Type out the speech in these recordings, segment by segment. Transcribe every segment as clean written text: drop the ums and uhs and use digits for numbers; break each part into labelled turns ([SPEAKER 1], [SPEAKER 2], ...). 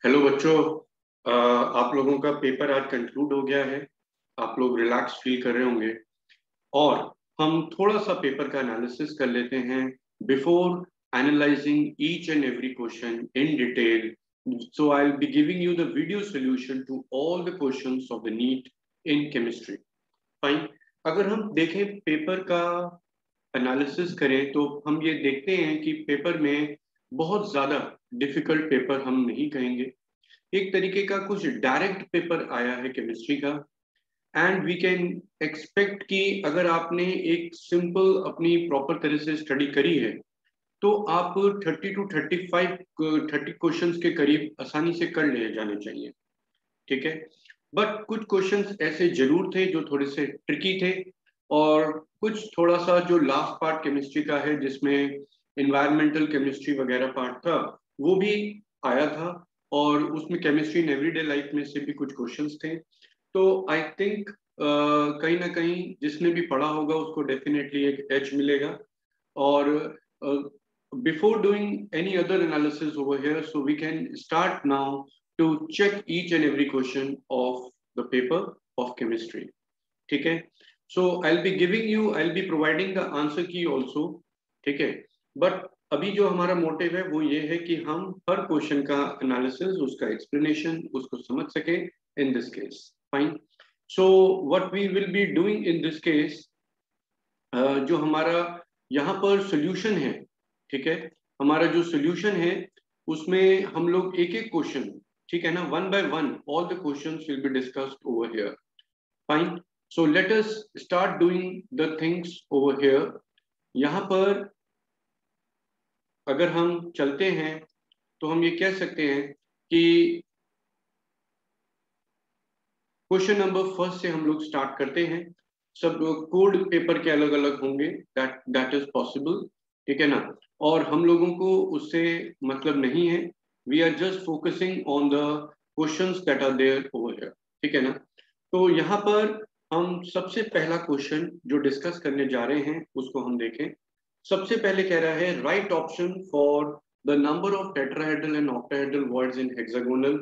[SPEAKER 1] Hello बच्चों। आप लोगों का पेपर आज कंक्लूड हो गया है। आप लोग रिलैक्स फील कर रहे होंगे और हम थोड़ा सा पेपर का एनालिसिस कर लेते हैं before analysing each and every question in detail. So I will be giving you the video solution to all the questions of the NEET in chemistry. Fine. अगर हम देखें पेपर का एनालिसिस करें तो हम ये देखते हैं कि पेपर में बहुत ज्यादा डिफिकल्ट पेपर हम नहीं कहेंगे। एक तरीके का कुछ डायरेक्ट पेपर आया है केमिस्ट्री का। एंड वी कैन एक्सपेक्ट कि अगर आपने एक सिंपल अपनी प्रॉपर तरह से स्टडी करी है तो आप 30 to 35 क्वेश्चंस के करीब आसानी से कर ले जाने चाहिए। ठीक है। बट कुछ क्वेश्चंस ऐसे जरूर थे जो थोड़े से ट्रिकी थे, और कुछ थोड़ा सा जो लास्ट पार्ट केमिस्ट्री का है जिसमें इन्वायरमेंटल केमिस्ट्री वगैरह पार्ट था वो भी आया था, और उसमें केमिस्ट्री इन एवरीडे लाइफ में से भी कुछ क्वेश्चंस थे। तो आई थिंक कहीं ना कहीं जिसने भी पढ़ा होगा उसको डेफिनेटली एक एज मिलेगा। और before doing any other analysis over here, so we can start now to check each and every question of the paper of chemistry. ठीक है। So I'll be providing the answer key also. ठीक है। But अभी जो हमारा motive है वो ये है कि हम हर क्वेश्चन का एनालिसिस, उसका एक्सप्लेनेशन, उसको समझ सके in this case. Fine. So what we will be doing in this case, जो हमारा यहाँ पर सोल्यूशन है, ठीक है, हमारा जो सोल्यूशन है उसमें हम लोग एक एक क्वेश्चन, ठीक है ना, one by one all the questions will be discussed over here. Fine. So let us start doing the things over here. यहाँ पर अगर हम चलते हैं तो हम ये कह सकते हैं कि क्वेश्चन नंबर फर्स्ट से हम लोग स्टार्ट करते हैं। सब कोड पेपर के अलग अलग होंगे, दैट इज पॉसिबल। ठीक है ना। और हम लोगों को उससे मतलब नहीं है। We are just focusing on the questions that are there over here. ठीक है ना। तो यहाँ पर हम सबसे पहला क्वेश्चन जो डिस्कस करने जा रहे हैं उसको हम देखें। सबसे पहले कह रहा है right option for the number of tetrahedral and octahedral voids in hexagonal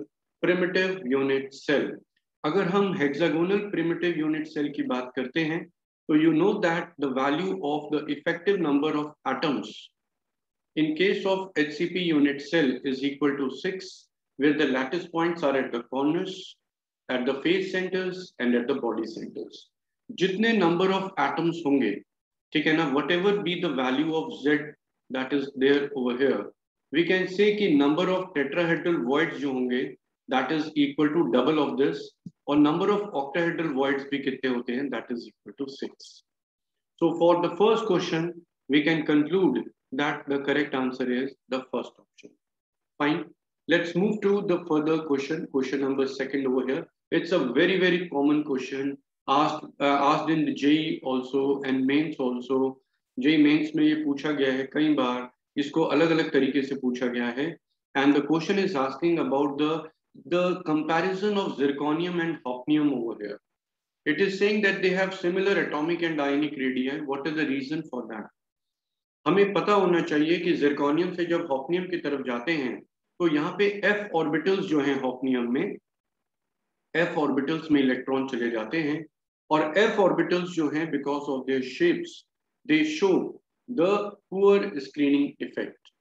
[SPEAKER 1] primitive unit cell. अगर हम हेक्सागोनल प्रिमिटिव यूनिट सेल की बात करते हैं तो you know that the value of the effective number of atoms in case of HCP unit cell is equal to 6, where the lattice points are at the corners, at the face centers and at the body centers. जितने number of atoms होंगे, ठीक है ना, whatever be the value of Z that is there over here, we can say कि number of tetrahedral voids जो होंगे that is equal to double of this, और number of octahedral voids भी कितने होते हैं that is equal to 6. So for the first question, we can conclude that the correct answer is the first option. Fine. Let's move to the further question. Question number second over here. It's a very common question asked in the JEE also and mains also. JEE mains में ये पूछा गया है कई बार, इसको अलग अलग तरीके से पूछा गया है। And the question is asking about the comparison of zirconium and hafnium over here. It is saying that they have similar atomic and ionic radii. What is the reason for that? हमें पता होना चाहिए कि zirconium से जब hafnium की तरफ जाते हैं तो यहाँ पे f ऑर्बिटल्स जो हैं हॉफनियम में, f ऑर्बिटल्स में इलेक्ट्रॉन चले जाते हैं, और f ऑर्बिटल्स जो हैं because of their shapes they show the poor screening effect.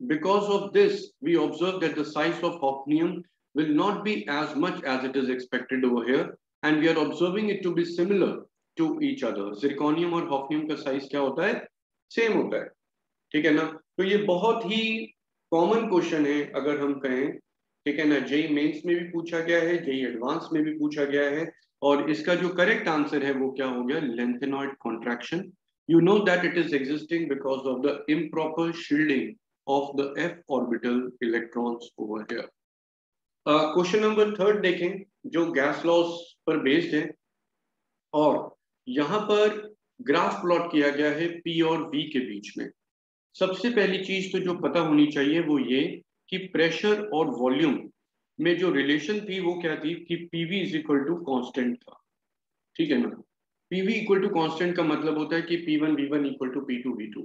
[SPEAKER 1] Because of this, we observe that the size of hafnium will not be as much as it is expected over here, and we are observing it to be similar to each other. Zirconium और hafnium का size क्या होता है? Same होता है। ठीक है ना। तो ये बहुत ही कॉमन क्वेश्चन है अगर हम कहें, ठीक है ना। जेई मेंस में भी पूछा गया है, जेई एडवांस में भी पूछा गया है, और इसका जो करेक्ट आंसर है वो क्या हो गया? Lanthanoid contraction. You know that it is existing because of the improper shielding of the f orbital electrons over here. Question number third देखें जो गैस लॉस पर बेस्ड है, और यहाँ पर ग्राफ प्लॉट किया गया है P और V के बीच में। सबसे पहली चीज तो जो पता होनी चाहिए वो ये कि प्रेशर और वॉल्यूम में जो रिलेशन थी वो क्या थी कि PV is equal to constant था। ठीक है ना। PV इक्वल टू कॉन्स्टेंट का मतलब होता है कि P1 V1 equal to P2 V2,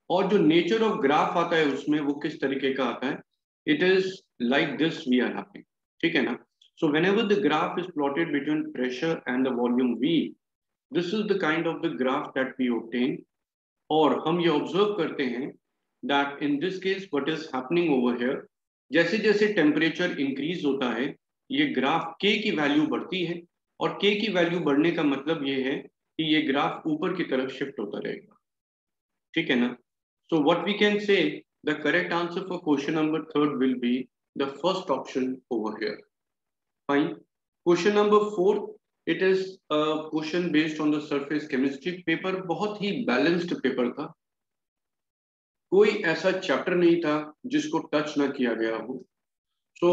[SPEAKER 1] और जो नेचर ऑफ ग्राफ आता है उसमें वो किस तरीके का आता है it is like this we are having, ठीक है ना. So whenever the graph is plotted between pressure and the volume V, this is the kind of the graph that we obtain. और हम ये ऑब्जर्व करते हैं that in this case what is happening over here, जैसे जैसे temperature increase होता है ये ग्राफ K की वैल्यू बढ़ती है, और K की वैल्यू बढ़ने का मतलब ये है कि ये ग्राफ ऊपर की तरफ शिफ्ट होता रहेगा, ठीक है ना. So what we can say, the correct answer for question number 3 will be the first option over here. Fine. Question number 4, it is a question based on the surface chemistry paper. बहुत ही balanced paper था, कोई ऐसा chapter नहीं था जिसको touch ना किया गया हो. So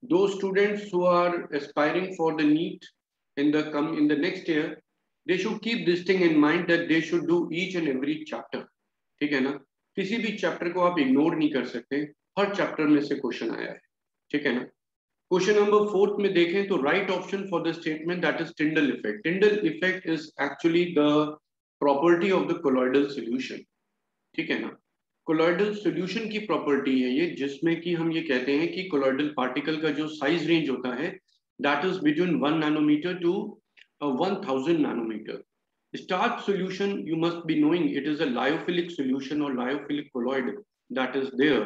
[SPEAKER 1] those students who are aspiring for the NEET in the next year, they should keep this thing in mind that they should do each and every chapter, ठीक है ना. किसी भी चैप्टर को आप इग्नोर नहीं कर सकते, हर चैप्टर में से क्वेश्चन आया है, ठीक है ना. क्वेश्चन नंबर 4 में देखें तो right option for the statement that is Tyndall effect. Tyndall effect is actually the property of the colloidal solution, ठीक है ना. कोलॉइडल सॉल्यूशन की प्रॉपर्टी है ये, जिसमें कि हम ये कहते हैं कि कोलॉइडल पार्टिकल का जो साइज रेंज होता है that is between 1 nanometre to 1000 nanometre. Starch solution, you must be knowing, it is a lyophilic solution or lyophilic colloid that is there,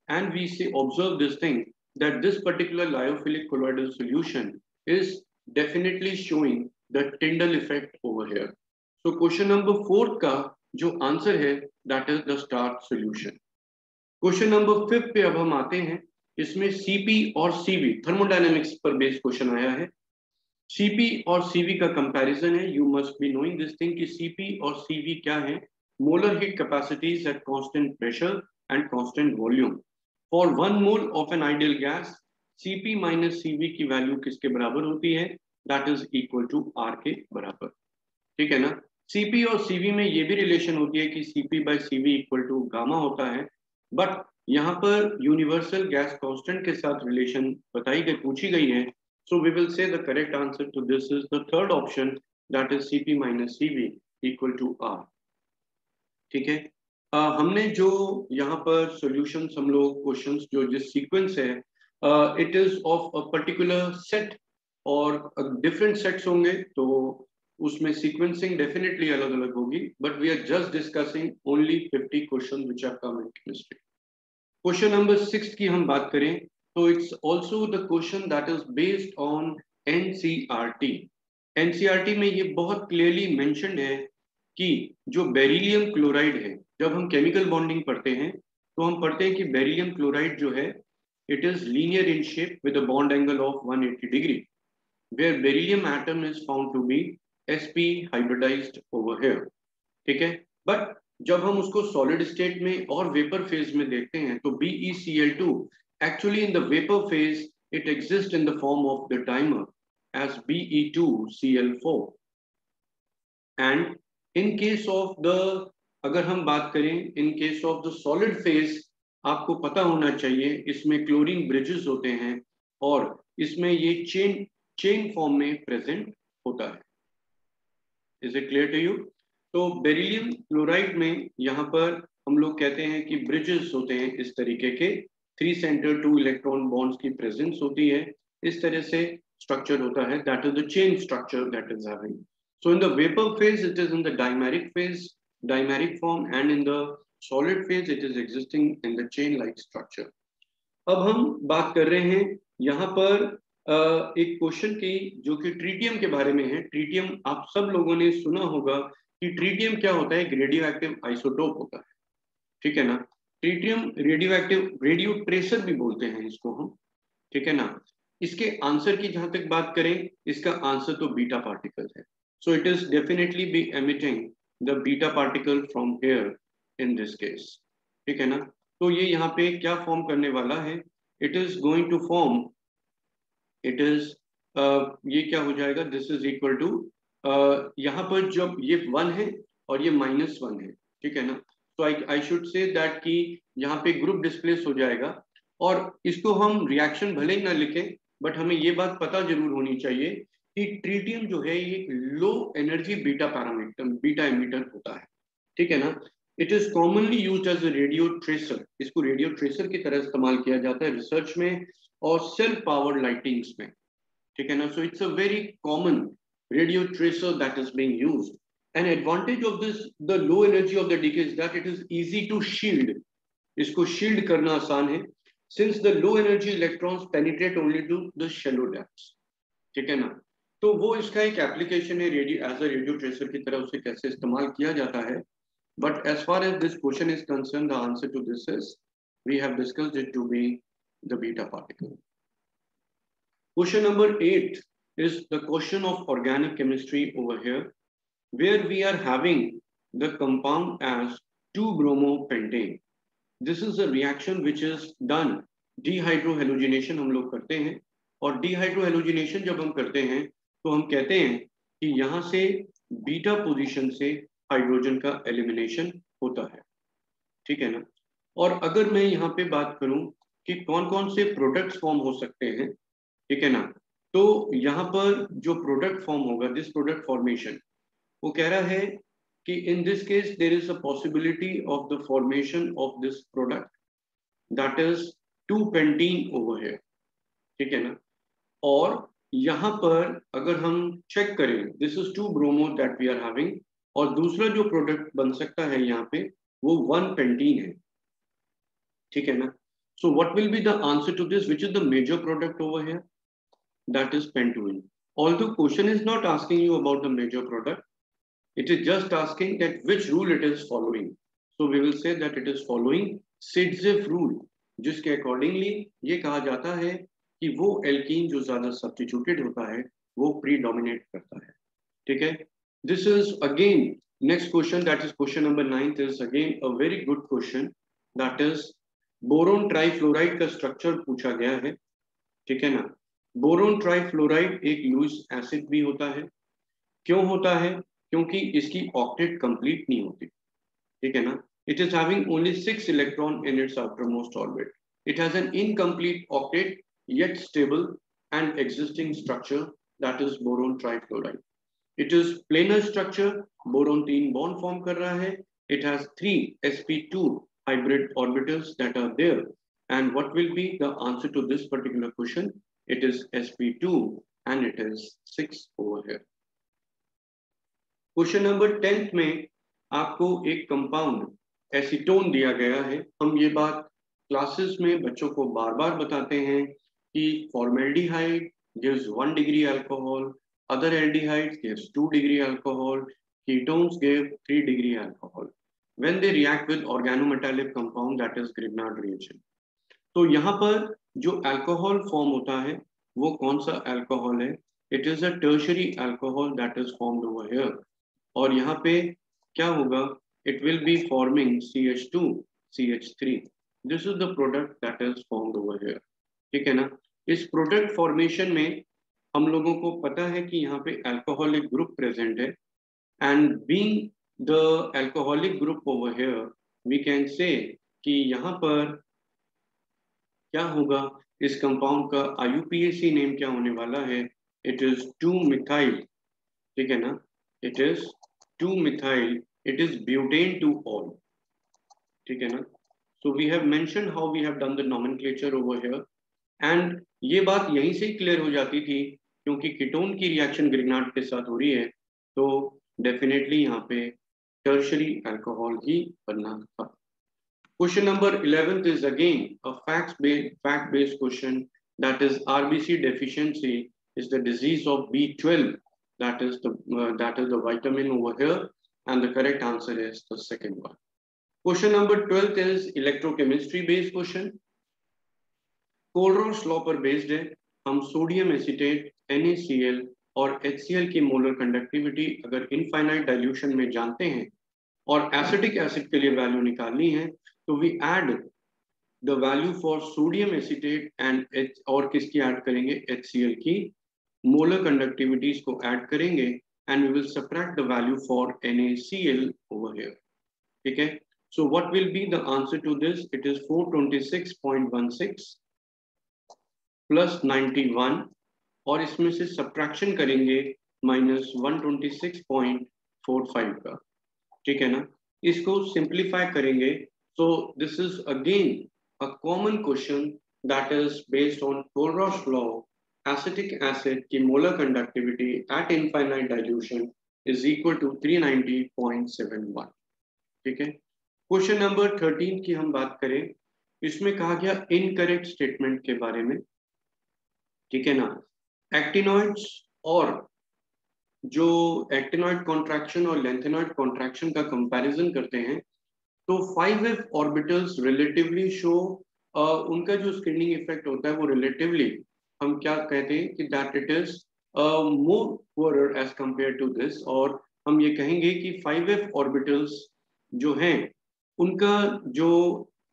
[SPEAKER 1] and we say observe this thing that this particular lyophilic colloidal solution is definitely showing the Tyndall effect over here. So question number 4 का जो answer है that is the starch solution. Question number 5 पे अब हम आते हैं. इसमें CP और CV थर्मोडायनेमिक्स पर बेस्ड क्वेश्चन आया है. CP और CV का कंपैरिजन है. You must be knowing this thing कि CP और CV क्या है. Molar heat capacities at constant pressure and constant volume. For 1 mole of an ideal gas CP minus CV की वैल्यू किसके बराबर होती है, that is equal to R के बराबर, ठीक है ना. CP और CV में ये भी रिलेशन होती है कि CP by CV equal to gamma होता है, बट यहाँ पर यूनिवर्सल गैस कांस्टेंट के साथ रिलेशन बताई गई, पूछी गई है. So we will say the correct answer to this is the third option, that is CP minus CV equal to R, ठीक है. हमने जो यहाँ पर solutions हम लोग questions जो जिस sequence है, it is of a particular set और different sets होंगे, तो उसमें sequencing definitely अलग अलग होगी, but we are just discussing only 50 questions which have come in chemistry. Question number 6 की हम बात करें तो it's also the question that is based on NCERT. NCERT में ये बहुत clearly mentioned है कि जो बेरिलियम क्लोराइड है, जब हम केमिकल बॉन्डिंग पढ़ते हैं तो हम पढ़ते हैं कि बेरिलियम क्लोराइड जो है it is linear in shape with a bond angle of 180 degree, where beryllium atom is found to be sp hybridized over here, ठीक है. बट जब हम उसको सॉलिड स्टेट में और वेपर फेज में देखते हैं तो BeCl2 actually in the vapor phase it exists in the form of the dimer as Be2Cl4, and in case of the, अगर हम बात करें in case of the solid phase, आपको पता होना चाहिए इसमें क्लोरीन ब्रिजेस होते हैं और इसमें ये चेन फॉर्म में प्रेजेंट होता है. Is it clear to you? तो बेरिलियम क्लोराइड में यहाँ पर हम लोग कहते हैं कि ब्रिजेस होते हैं इस तरीके के, 3 सेंटर 2 इलेक्ट्रॉन बॉन्ड्स की प्रेजेंस होती है, इस तरह से स्ट्रक्चर होता है, that is the chain structure that is having. So in the vapour phase it is in the dimeric phase, dimeric form, and in the solid phase it is existing in the chain like structure. अब हम बात कर रहे हैं यहाँ पर एक question की जो कि ट्रीटियम के बारे में है. ट्रीटियम आप सब लोगों ने सुना होगा कि ट्रीटियम क्या होता है, एक रेडियो एक्टिव आइसोटोप होता है, ठीक है ना. Tritium radio active, radio tracer भी बोलते हैं इसको हम, ठीक है ना. इसके आंसर की जहां तक बात करें, इसका आंसर तो बीटा पार्टिकल है. सो it is definitely be emitting the beta particle from here in this case, ठीक है ना. तो ये यहाँ पे क्या फॉर्म करने वाला है, it is going to form, it is ये क्या हो जाएगा, दिस इज इक्वल टू, यहाँ पर जब ये 1 है और ये -1 है, ठीक है ना. तो आई शुड से दैट कि यहाँ पे ग्रुप डिस्प्लेस हो जाएगा, और इसको हम रिएक्शन भले ही ना लिखें, बट हमें ये बात पता जरूर होनी चाहिए कि ट्रीटियम जो है ये low energy beta parameter, beta emitter होता है, ठीक है ना. It is commonly used as a radio tracer, इसको रेडियो ट्रेसर की तरह इस्तेमाल किया जाता है रिसर्च में और सेल्फ पावर्ड लाइटिंग्स में, ठीक है ना. So it's a very common radio tracer that is being used. An advantage of this the low energy of the decay is that it is easy to shield, इसको shield करना आसान है, since the low energy electrons penetrate only to the shallow depths, ठीक है ना. तो वो इसका एक एप्लीकेशन है, radio as a radio tracer की तरह उसे कैसे इस्तेमाल किया जाता है. But as far as this question is concern, the answer to this is we have discussed it to be the beta particle. Question number 8 is the question of organic chemistry over here, where we are having the compound as 2-bromopentane. This is a reaction which is done, dehydrohalogenation हम लोग करते हैं, और dehydrohalogenation जब हम करते हैं तो हम कहते हैं कि यहाँ से बीटा पोजीशन से हाइड्रोजन का एलिमिनेशन होता है, ठीक है ना. और अगर मैं यहाँ पे बात करूं कि कौन कौन से प्रोडक्ट्स फॉर्म हो सकते हैं, ठीक है ना, तो यहाँ पर जो प्रोडक्ट फॉर्म होगा, दिस प्रोडक्ट फॉर्मेशन, वो कह रहा है कि in this case there is a possibility of the formation of this product that is 2-pentene over here, ठीक है ना. और यहाँ पर अगर हम चेक करें, this is 2-bromo that we are having, और दूसरा जो प्रोडक्ट बन सकता है यहाँ पे वो 1-pentene है, ठीक है ना. So what will be the answer to this? Which is the major product over here? That is pentoene. Although question is not asking you about the major product, it is just asking that which rule it is following. So we will say that it is following Sidzev rule, जिसके accordingly ये कहा जाता है कि वो alkene जो ज्यादा substituted होता है वो प्रीडोमिनेट करता है, ठीक है. This is again next question, that is question number 9 is again a very good question, that is boron trifluoride का स्ट्रक्चर पूछा गया है, ठीक है ना. बोरोन ट्राइफ्लोराइड एक लूइस एसिड भी होता है. क्यों होता है? क्योंकि इसकी ऑक्टेट कंप्लीट नहीं होती, ठीक है ना. It is having only 6 electron in its outermost orbit. It has an incomplete octet yet stable and existing structure, that is boron trifluoride. It is planar structure, boron 3 bond form कर रहा है. It has 3 sp2 hybrid orbitals that are there, and what will be the answer to this particular question? It is sp2 and it is 6 over here. Question number 10th में आपको एक compound acetone दिया गया है. हम ये बात classes में बच्चों को बार बार बताते हैं कि formaldehyde gives 1 degree alcohol, other aldehydes gives 2 degree alcohol, ketones give 3 degree alcohol when they react with organometallic compound, that is Grignard reaction. तो यहाँ पर जो अल्कोहल फॉर्म होता है वो कौन सा अल्कोहल है? It is a tertiary alcohol that is formed over here. और यहाँ पे क्या होगा? It will be forming CH2 CH3. This is the product that is formed over here, ठीक है ना. इस प्रोडक्ट फॉर्मेशन में हम लोगों को पता है कि यहाँ पे अल्कोहलिक ग्रुप प्रेजेंट है, and being the alcoholic group over here, we can say कि यहाँ पर क्या होगा? इस कंपाउंड का IUPAC नेम क्या होने वाला है? इट इज 2-methyl, ठीक है ना. It is 2-methyl, it is butane 2-ol, ठीक है ना. So we have mentioned how we have done the nomenclature over here, and ये बात यहीं से ही क्लियर हो जाती थी क्योंकि कीटोन की रिएक्शन ग्रिग्नार्ड के साथ हो रही है, तो डेफिनेटली यहाँ पे टर्शरी अल्कोहल ही बनना था. Question number 11 is again a fact-based question, that is RBC deficiency is the disease of B12, that is the vitamin over here, and the correct answer is the second one. Question number 12 is electrochemistry based question. कोलरॉस law पर based है. हम sodium acetate, NaCl और HCl की molar conductivity अगर infinite dilution में जानते हैं और एसिटिक एसिड के लिए वैल्यू निकालनी है तो we add the value for sodium acetate and और किसकी ऐड करेंगे? HCl की मोलर कंडक्टिविटीज को ऐड करेंगे and we will subtract the value for NaCl over here, ठीक है. So what will be the answer to this? It is 426.16 plus 91, और इसमें से सब्ट्रैक्शन करेंगे -126.45 का, ठीक है ना. इसको सिंप्लीफाई करेंगे, so this is again a common question that is based on Kohlrausch law. Acetic acid की molar conductivity at infinite dilution is equal to 390.71. ठीक है। क्वेश्चन नंबर 13 की हम बात करें, इसमें कहा गया इनकरेक्ट स्टेटमेंट के बारे में, ठीक है ना। एक्टिनॉइड्स और जो एक्टिनॉइड कॉन्ट्रैक्शन और लेंथेनॉइड कॉन्ट्रैक्शन का कंपैरिजन करते हैं, तो 5f ऑर्बिटल्स रिलेटिवली शो, उनका जो स्क्रीनिंग इफेक्ट होता है वो रिलेटिवली हम क्या कहते हैं कि that it is more poorer as compare to this, और हम ये कहेंगे कि 5f ऑर्बिटल्स जो हैं उनका जो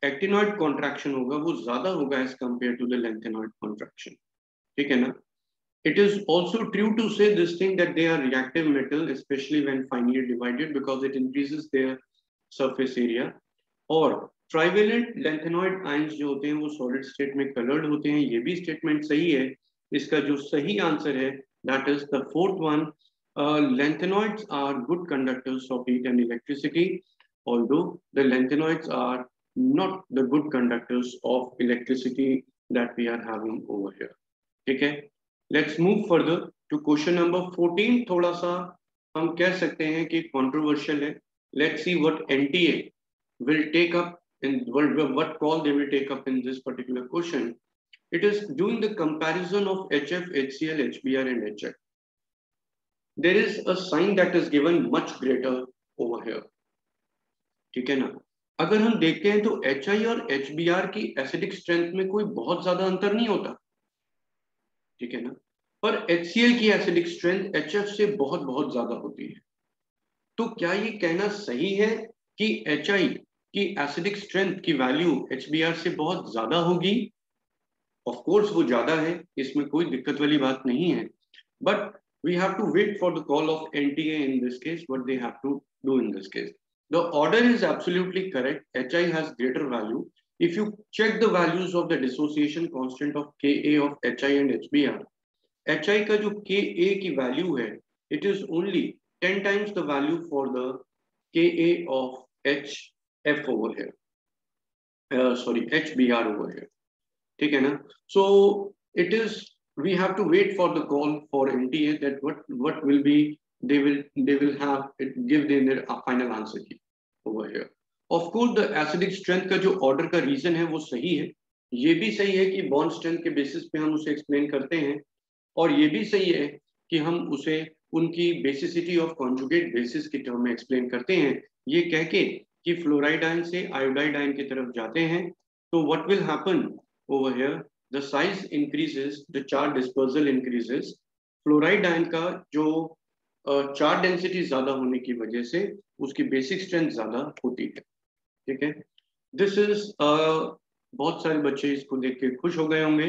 [SPEAKER 1] एक्टिनॉइड कॉन्ट्रैक्शन होगा वो ज्यादा होगा as compare to the lanthanoid contraction, ठीक है ना। It is also true to say this thing that they are reactive metal, especially when finely divided, because it increases their surface area. और trivalent lanthanoid ions जो होते हैं वो solid state में coloured होते हैं, ये भी स्टेटमेंट सही है। इसका जो सही आंसर है that is the fourth one, lengthenoids are good conductors of heat and electricity, although the lengthenoids are not the good conductors of electricity that we are having over here, ठीक है। Let's move further to question number 14. थोड़ा सा हम कह सकते हैं कि controversial है। Let's see what NTA will take up in what call they will take up in this particular question. It is doing the comparison of HF, HCl, HBr and HF. There is a sign that is given much greater over here, ठीक है ना। अगर हम देखते हैं तो HI और HBr की एसिडिक स्ट्रेंथ में कोई बहुत ज्यादा अंतर नहीं होता, ठीक है ना। पर HCl की एसिडिक स्ट्रेंथ HF से बहुत बहुत ज्यादा होती है। तो क्या ये कहना सही है कि HI की एसिडिक स्ट्रेंथ की वैल्यू HBr से बहुत ज्यादा होगी? ऑफ कोर्स वो ज्यादा है, इसमें कोई दिक्कत वाली बात नहीं है, but we have to wait for the call of NTA in this case, what they have to do in this case. The order is absolutely correct. HI has greater value. If you check the values of the dissociation constant of Ka of HI and HBr, HI का जो Ka की value है, it is only 10 times the value for the Ka of HF over here. Sorry, HBr over here. ठीक है ना? So it is, we have to wait for the call for NTA that what will be, they will have it, give their final answer over here. Of course the acidic strength का जो order का reason है वो सही है, ये भी सही है कि bond strength के basis पे हम उसे explain करते हैं, और ये भी सही है कि हम उसे उनकी basicity of conjugate basis के term में explain करते हैं, ये कह के कि fluoride ion से iodide ion की तरफ जाते हैं, तो what will happen over here, the size increases, the charge dispersal increases. Fluoride ion का जो charge density ज्यादा होने की वजह से उसकी basic strength ज्यादा होती है, ठीक है। This is बहुत सारे बच्चे इसको देख के खुश हो गए होंगे।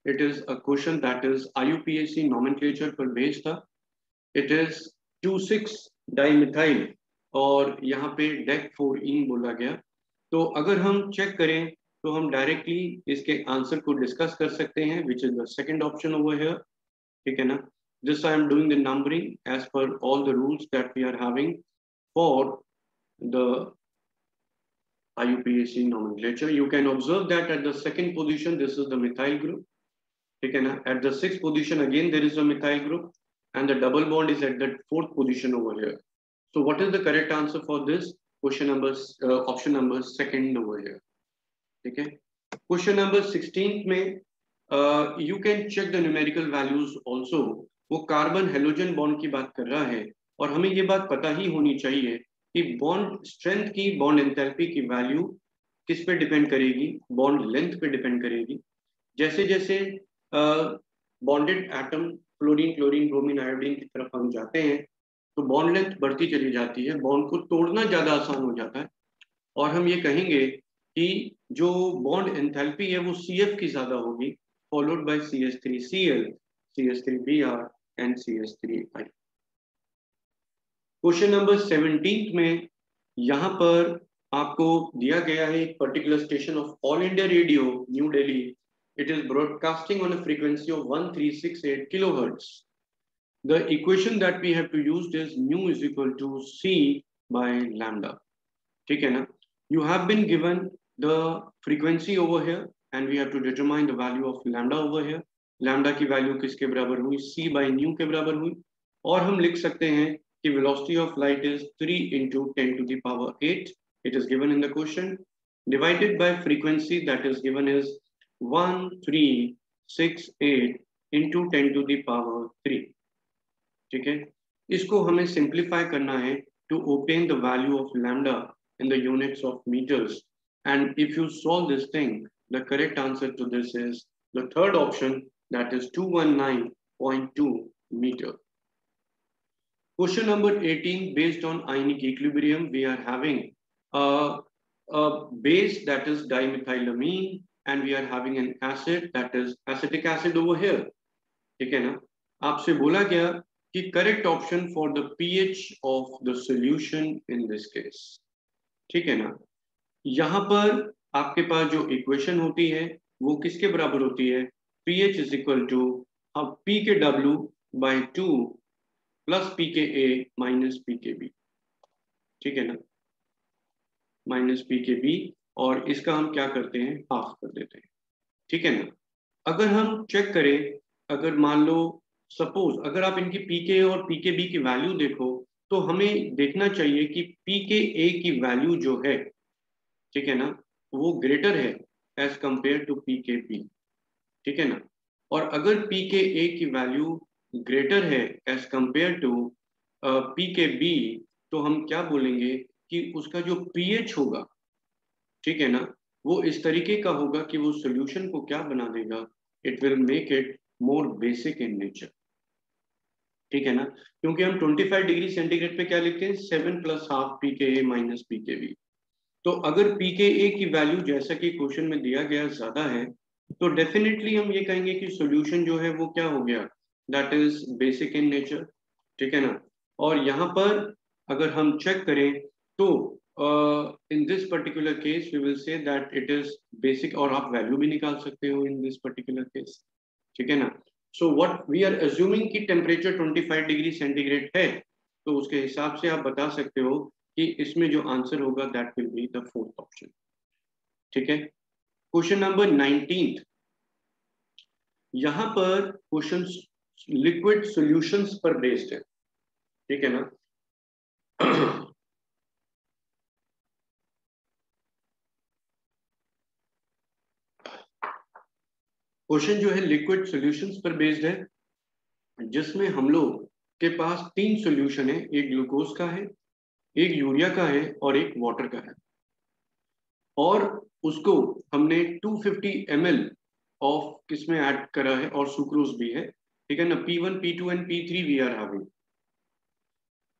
[SPEAKER 1] It is a question that is IUPAC nomenclature पर based था। It is 2,6 dimethyl और यहाँ पे DEC4ene बोला गया। तो अगर हम चेक करें तो हम डायरेक्टली इसके आंसर को डिस्कस कर सकते हैं, which is the second option over here, ठीक है ना। This I am doing the numbering as per all the rules that we are having for the IUPAC nomenclature. You can observe that at the second position this is the methyl group, ठीक है ना। At the sixth position again there is a methyl group and the double bond is at the fourth position over here. So what is the correct answer for this question number, option number second over here, ठीक है। Question number 16 में you can check the numerical values also. वो carbon halogen bond की बात कर रहा है, और हमें ये बात पता ही होनी चाहिए कि बॉन्ड स्ट्रेंथ की, बॉन्ड एंथैल्पी की वैल्यू किस पे डिपेंड करेगी, बॉन्ड लेंथ पे डिपेंड करेगी। जैसे जैसे bonded atom fluorine, chlorine, bromine, iodine की तरफ हम जाते हैं तो बॉन्ड लेंथ बढ़ती चली जाती है, बॉन्ड को तोड़ना ज्यादा आसान हो जाता है, और हम ये कहेंगे कि जो बॉन्ड एंथैल्पी है वो CF की ज्यादा होगी, followed by CH3Cl, CH3Br and CH3I। Question number 17 में यहाँ पर आपको दिया गया है एक particular station of all India radio new Delhi, it is broadcasting on a frequency of 1368 kilohertz. The equation that we have to use is mu is equal to C by lambda. ठीक है ना. You have been given the frequency over here and we have to determine the value of lambda over here. Lambda की value किसके बराबर हुई, c by nu के बराबर हुई. और हम लिख सकते हैं कि velocity of light is 3 into 10 to the power 8. It is given in the question. Divided by frequency that is given is 1368 into 10 to the power 3. ठीक है. इसको हमें सिंप्लीफाई करना है to obtain the value of lambda in the units of meters. And if you solve this thing, the correct answer to this is the third option, that is 219.2 meter. Question number 18, based on ionic equilibrium, we are having a base that is dimethylamine and we are having an acid that is acetic acid over here. ठीक है ना. आपसे बोला गया कि correct option for the pH of the solution in this case. ठीक है ना. यहां पर आपके पास जो इक्वेशन होती है वो किसके बराबर होती है, pH इज इक्वल टू अब P के W बाई 2 प्लस P के A माइनस P के B. ठीक है ना, माइनस P के B, और इसका हम क्या करते हैं, हाफ कर देते हैं. ठीक है ना. अगर हम चेक करें, अगर मान लो सपोज अगर आप इनकी pK और pKb की वैल्यू देखो तो हमें देखना चाहिए कि pKa की वैल्यू जो है, ठीक है ना, वो ग्रेटर है एज कंपेयर टू pKb. ठीक है ना. और अगर pKa की वैल्यू ग्रेटर है एज कंपेयर टू pKb तो हम क्या बोलेंगे कि उसका जो pH होगा, ठीक है ना, वो इस तरीके का होगा कि वो सॉल्यूशन को क्या बना देगा, it will make it more basic in nature. ठीक है ना. क्योंकि हम 25 डिग्री सेंटीग्रेड पे क्या लिखते हैं, 7 plus half pKa minus pKb. तो अगर pKa की वैल्यू जैसा कि क्वेश्चन में दिया गया ज्यादा है तो डेफिनेटली हम ये कहेंगे कि सॉल्यूशन जो है वो क्या हो गया, that is basic in nature. ठीक है ना. और यहाँ पर अगर हम चेक करें तो in this particular case we will see that it is basic, और आप वैल्यू भी निकाल सकते हो इन दिस पर्टिकुलर केस. ठीक है ना. So what we are assuming कि टेम्परेचर 25 डिग्री सेंटीग्रेड है, तो उसके हिसाब से आप बता सकते हो कि इसमें जो आंसर होगा that will be the fourth option. ठीक है. क्वेश्चन नंबर 19, यहां पर क्वेश्चन लिक्विड सॉल्यूशंस पर बेस्ड है. ठीक है ना. क्वेश्चन जो है लिक्विड सॉल्यूशंस पर बेस्ड है, जिसमें हम लोग के पास 3 सॉल्यूशन है, एक ग्लूकोज का है, एक यूरिया का है और एक वाटर का है. और उसको हमने 250 ml ऑफ किसमें ऐड करा है, और सुक्रोज भी है. ठीक है ना. P1, P2 and P3 we are having.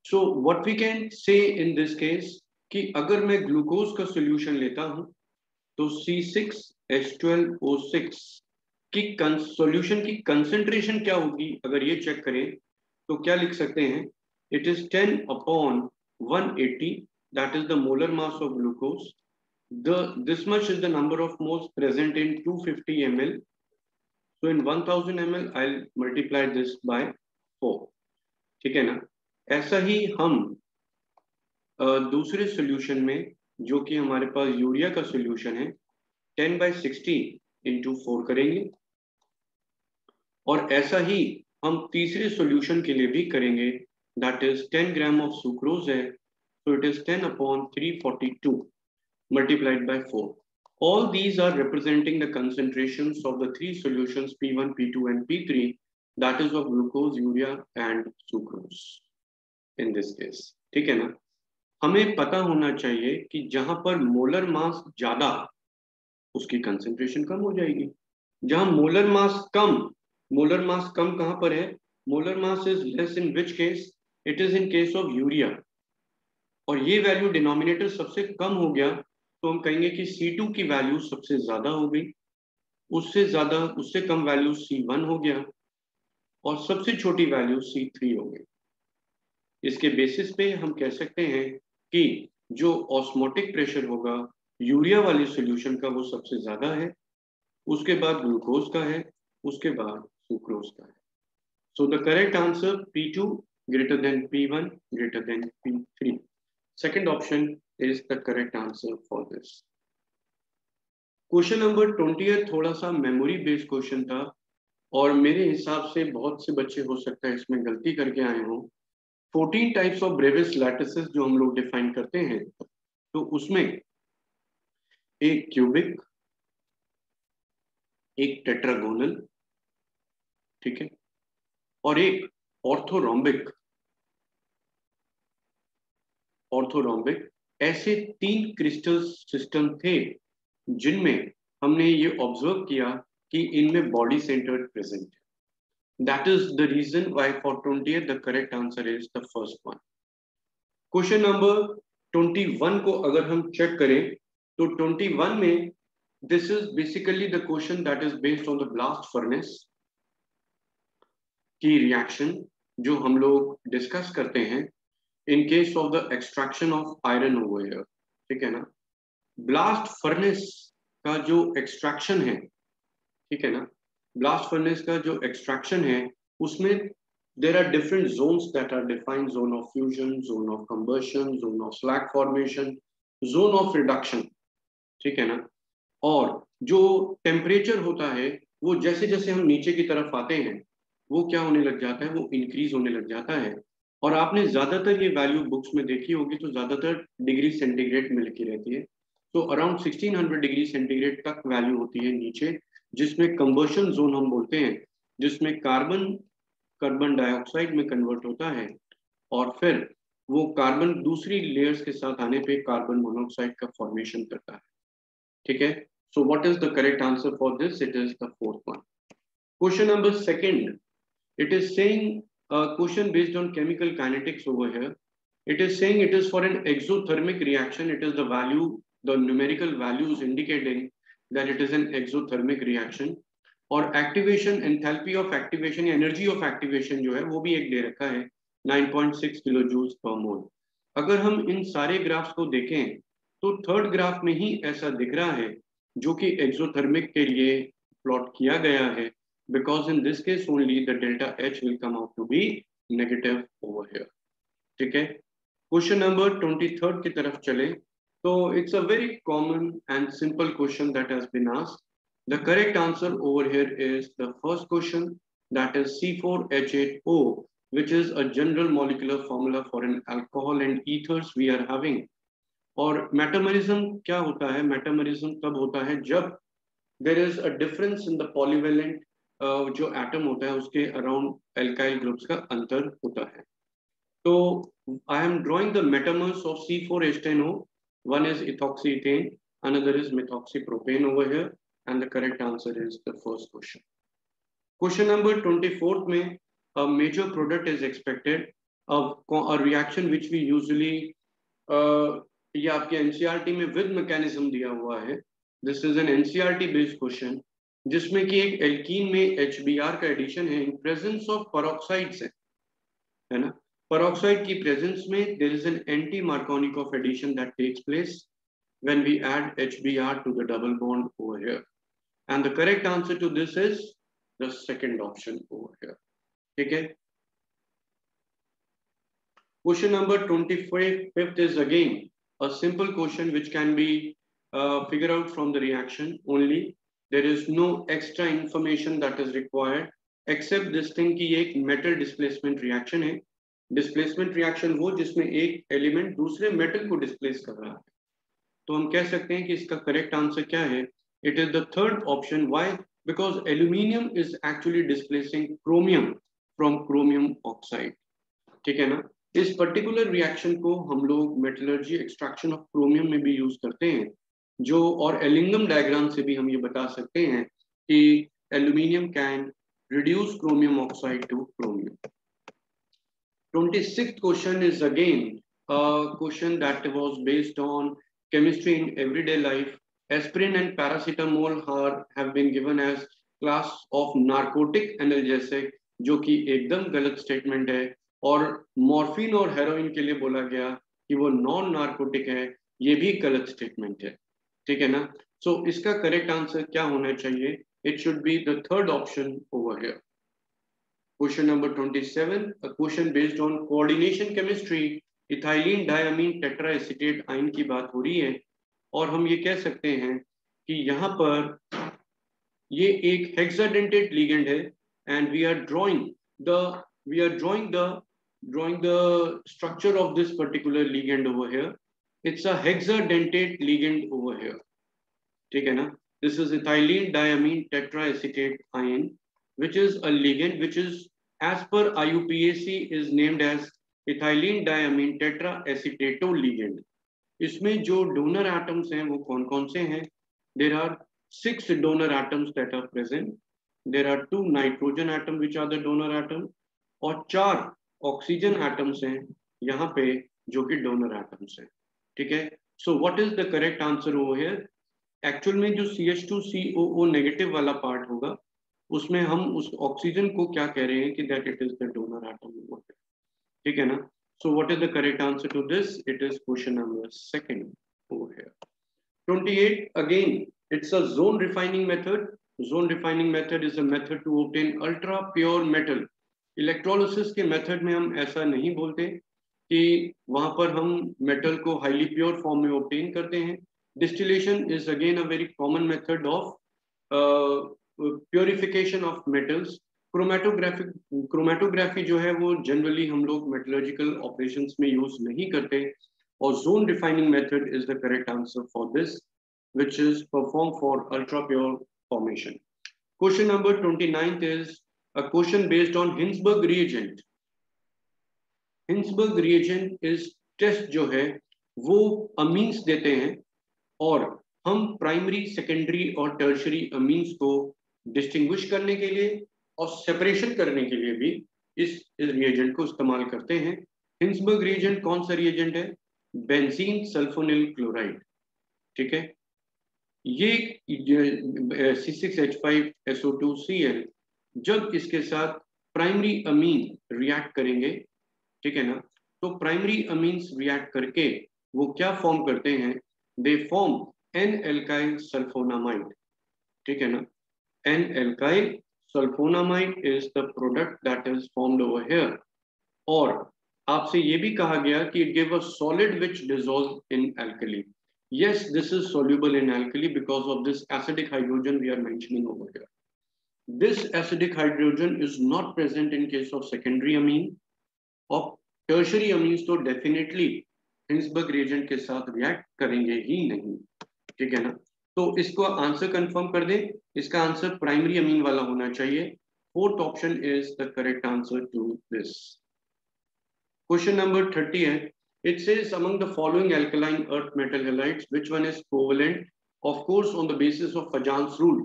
[SPEAKER 1] So what we can say in this case कि अगर मैं ग्लूकोज का सॉल्यूशन लेता हूं तो C6H12O6 की सॉल्यूशन की कंसेंट्रेशन क्या होगी, अगर ये चेक करें तो क्या लिख सकते हैं, it is 10/180, that is the molar mass of glucose. This much is the number of moles present in 250 ml. So in 1000 ml, I'll multiply this by 4. ठीक है ना. ऐसा ही हम दूसरे सॉल्यूशन में, जो कि हमारे पास यूरिया का सॉल्यूशन है, 10/60 into 4 करेंगे. और ऐसा ही हम तीसरे सॉल्यूशन के लिए भी करेंगे, that is 10 gram of sucrose है, so it is 10/342 multiplied by 4. All these are representing the concentrations of the 3 solutions P1, P2 and P3, that is of glucose, urea and sucrose in this case. ठीक है ना. हमें पता होना चाहिए कि जहां पर मोलर मास ज्यादा उसकी कंसेंट्रेशन कम हो जाएगी. जहां मोलर मास कम कहां पर है, molar mass is less in which case, it is in case of urea. और ये वैल्यू डिनोमिनेटर सबसे कम हो गया तो हम कहेंगे कि C2 की वैल्यू सबसे ज्यादा हो गई, उससे कम वैल्यू C1 हो गया, और सबसे छोटी वैल्यू C3 हो गई. इसके बेसिस पे हम कह सकते हैं कि जो ऑस्मोटिक प्रेशर होगा यूरिया वाले सॉल्यूशन का वो सबसे ज्यादा है, उसके बाद ग्लूकोज का है, उसके बाद सुक्रोज का है. So the correct answer P2 greater than P1 greater than P3. Second option is the correct answer for this. Question number 20 थोड़ा सा मेमोरी बेस्ड क्वेश्चन था और मेरे हिसाब से बहुत से बच्चे हो सकता है इसमें गलती करके आए हों। 14 टाइप्स ऑफ ब्रेविस लैटिसेस जो हम लोग डिफाइन करते हैं, तो उसमें एक क्यूबिक, एक टेट्रागोनल, ठीक है, और एक ऑर्थोरोम्बिक। ऑर्थोरोम्बिक ऐसे 3 क्रिस्टल सिस्टम थे जिनमें हमने ये ऑब्जर्व किया कि इनमें बॉडी सेंटर्ड प्रेजेंट है। That is the reason why for 20 the correct answer is the first one. Question number 21 को अगर हम चेक करें तो 21 में this is basically the question that is based on the blast furnace की reaction जो हम लोग डिस्कस करते हैं in case of the extraction of iron over here, ठीक है ना। ब्लास्ट फर्नेस का जो एक्सट्रैक्शन है, ठीक है ना, ब्लास्ट फर्नेस का जो एक्सट्रैक्शन है उसमें there are different zones that are defined: zone of fusion, zone of combustion, zone of slag formation, zone of reduction, ठीक है ना। और जो टेम्परेचर होता है वो जैसे जैसे हम नीचे की तरफ आते हैं वो क्या होने लग जाता है, वो इंक्रीज होने लग जाता है। और आपने ज्यादातर ये वैल्यू बुक्स में देखी होगी तो ज्यादातर डिग्री सेंटीग्रेड में लिखी रहती है। तो अराउंड 1600 डिग्री सेंटीग्रेड तक वैल्यू होती है नीचे, जिसमें कंबशन जोन हम बोलते हैं, जिसमें कार्बन डाइऑक्साइड में कन्वर्ट होता है और फिर वो कार्बन दूसरी लेयर्स के साथ आने पे कार्बन मोनोऑक्साइड का फॉर्मेशन करता है, ठीक है। So what is the correct answer for this? It is the fourth one. Question number second, it is saying a question based on chemical kinetics over here. It is saying it is for an exothermic reaction. It is the value, the numerical values indicating that it is an exothermic reaction. और activation, enthalpy of activation या energy of activation जो है वो भी एक दे रखा है 9.6 kilo joules per मोल। अगर हम इन सारे ग्राफ्स को देखें तो थर्ड ग्राफ में ही ऐसा दिख रहा है जो कि एक्सोथर्मिक के लिए प्लॉट किया गया है, because in this case only the delta H will come out to be negative over here, ठीक है। क्वेश्चन नंबर 23 की तरफ चले तो it's a very common and simple question that has been asked. The correct answer over here is the first question, that is C4H8O, which is a general molecular formula for an alcohol and ethers we are having. और metamerism क्या होता है? Metamerism तब होता है जब there is a difference in the polyvalent जो atom होता है उसके अराउंड एल्काइल ग्रुप्स का अंतर होता है। तो I am drawing the metamers of C4H10O. One is ethoxyethane, another is methoxypropane over here, and the correct answer is the first question. Question number 24 में a major product is expected, a reaction which we usually ये आपके NCERT में with mechanism दिया हुआ है। This is an NCERT based question जिसमें कि एक एल्कीन में HBr का एडिशन है इन प्रेजेंस ऑफ पेरोक्साइड्स है ना। पेरोक्साइड की प्रेजेंस में there is an anti Markovnikov addition that takes place when we add HBr to the double bond over here, and the correct answer to this is the second option over here, ठीक है। Question number 25 is again a simple question which can be figured out from the reaction only. There is no extra information that is required except this thing कि एक metal displacement reaction है। displacement reaction वो जिसमें एक element दूसरे metal को displace कर रहा है। तो हम कह सकते हैं कि इसका correct answer क्या है? It is the third option. Why? Because aluminium is actually displacing chromium from chromium oxide, ठीक है ना। इस particular reaction को हम लोग metallurgy extraction of chromium में भी use करते हैं, जो और एलिंगम डायग्राम से भी हम ये बता सकते हैं कि aluminium can reduce chromium oxide two chromium. 26th question is again a question that was based on chemistry in everyday life. Aspirin and paracetamol have been given as class of narcotic analgesic, जो कि एकदम गलत statement है। और morphine और heroin के लिए बोला गया कि वो नॉन नार्कोटिक है, ये भी गलत स्टेटमेंट है, ठीक है ना। सो इसका करेक्ट आंसर क्या होना चाहिए? It should be the third option over here. Question number 27, a question based on coordination chemistry ethylene diamine tetraacetate ion की बात हो रही है और हम ये कह सकते हैं कि यहाँ पर ये एक हेक्साडेंटेट लिगेंड है and we are drawing the structure of this particular ligand over here. It's a hexadentate ligand over here. ठीक है ना. This is ethylene diamine tetraacetate ion, which is a ligand which is, as per IUPAC, is named as ethylene diamine tetraacetato ligand. इसमें जो donor atoms हैं वो कौन कौन से हैं? There are 6 donor atoms that are present. There are 2 nitrogen atoms which are the donor atom और 4 oxygen atoms हैं यहाँ पे जो कि donor atoms हैं. ठीक है. So what is the correct answer over here? Actual में जो CH2COO नेगेटिव वाला पार्ट होगा उसमें हम उस ऑक्सीजन को क्या कह रहे हैं कि that it is the donor atom. ठीक है ना. So what is the correct answer to this? It is question number 2 over here. 28 again it's a zone refining method. Zone refining method is a method to obtain ultra pure metal. Electrolysis के method में हम ऐसा नहीं बोलते कि वहां पर हम मेटल को हाईली प्योर फॉर्म में ऑब्टेन करते हैं. Distillation is again a very common method of purification of metals. Chromatography जो है वो generally हम लोग metallurgical operations में use नहीं करते और zone refining method is the correct answer for this, which is performed for ultra pure formation. Question number 29 is a question based on Hinsberg reagent. Hinsberg reagent is test जो है वो amines देते हैं और हम प्राइमरी, सेकेंडरी और tertiary amines को distinguish करने के लिए और सेपरेशन करने के लिए भी इस रिएजेंट को इस्तेमाल करते हैं. हिंसबर्ग रिएजेंट कौन सा रिएजेंट है? Benzene sulphonyl chloride. ठीक है. ये C6H5SO2Cl जब इसके साथ प्राइमरी अमीन रिएक्ट करेंगे, ठीक है ना, तो प्राइमरी अमीन्स रिएक्ट करके वो क्या फॉर्म करते हैं? They form N-alkyl sulfonamide. ठीक है ना. N-alkyl sulfonamide is the product that is formed over here. और आपसे ये भी कहा गया कि it gives a solid which dissolves in alkali. Yes, this is soluble in alkali because of this acidic hydrogen we are mentioning over here. This acidic hydrogen is not present in case of secondary amine. और tertiary amines तो definitely Hinsberg reagent के साथ react करेंगे ही नहीं. ठीक है ना. तो इसको आंसर कंफर्म कर दें. इसका आंसर प्राइमरी अमीन वाला होना चाहिए. Fourth option is the correct answer to this. Question number 30 है. It says among the following alkaline earth metal halides which one is covalent. Of course on the basis of Fajans rule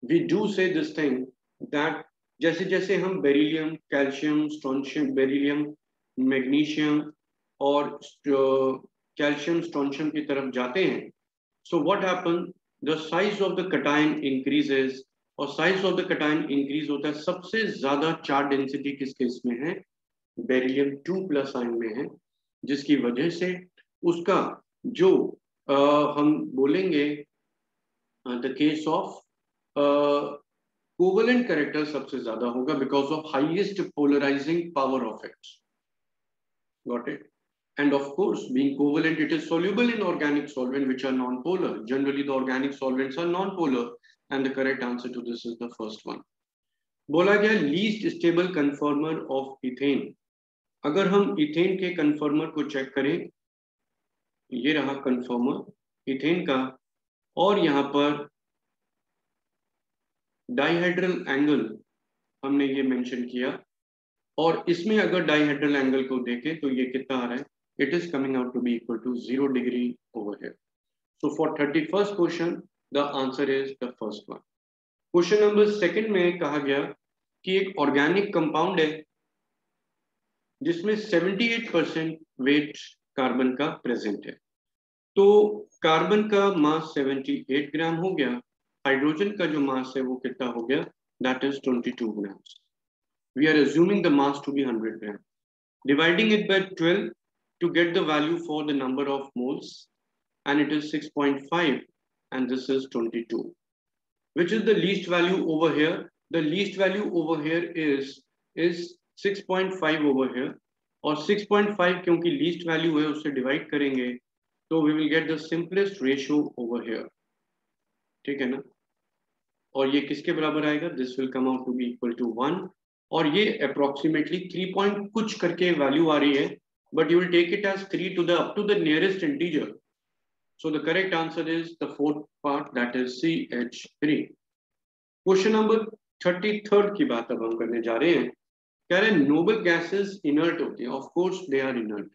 [SPEAKER 1] we do say this thing that जैसे जैसे हम beryllium, calcium, strontium, beryllium, magnesium और calcium, strontium की तरफ जाते हैं, so what happen, the size of the cation increases. और size of the cation increase होता है. सबसे ज्यादा चार्ज डेंसिटी किस केस में है? बेरिलियम 2+ आयन में है, जिसकी वजह से उसका जो हम बोलेंगे the case of covalent character सबसे ज्यादा होगा because of highest polarising power of it. Got it? And of course, being covalent, it is soluble in organic solvent which are non-polar. Generally, the organic solvents are non-polar, and the correct answer to this is the first one. बोला गया least stable conformer of ethane. अगर हम ethane के conformer को check करें, ये रहा conformer ethane का, और यहाँ पर डाइहेड्रल एंगल हमने ये मेंशन किया, और इसमें अगर डाइहेड्रल एंगल को देखें तो ये कितना आ रहा है? It is coming out to be equal to 0 degree over here. So for 31st question the answer is the first one. Question number 2 में कहा गया कि एक ऑर्गेनिक कंपाउंड है जिसमें 78% वेट कार्बन का प्रेजेंट है. तो कार्बन का मास 78 ग्राम हो गया. हाइड्रोजन का जो मास है वो कितना हो गया? That is 22 grams. We are assuming the mass to be 100 grams. Dividing it by 12 to get the value for the number of moles, and it is 6.5, and this is 22. Which is the least value over here? The least value over here is 6.5 over here, और 6.5 क्योंकि least value है उससे divide करेंगे तो we will get the simplest ratio over here, ठीक है ना। और ये किसके बराबर आएगा, this will come out to be equal to 1, और ये अप्रोक्सीमेटली 3 पॉइंट कुछ करके वैल्यू आ रही है, but you will take it as 3 to the up to the nearest integer. So the correct answer is the fourth part, that is CH3. Question number 33 की बात अब हम करने जा रहे हैं. कह रहे हैं noble gases inert होती हैं. Of course they are inert.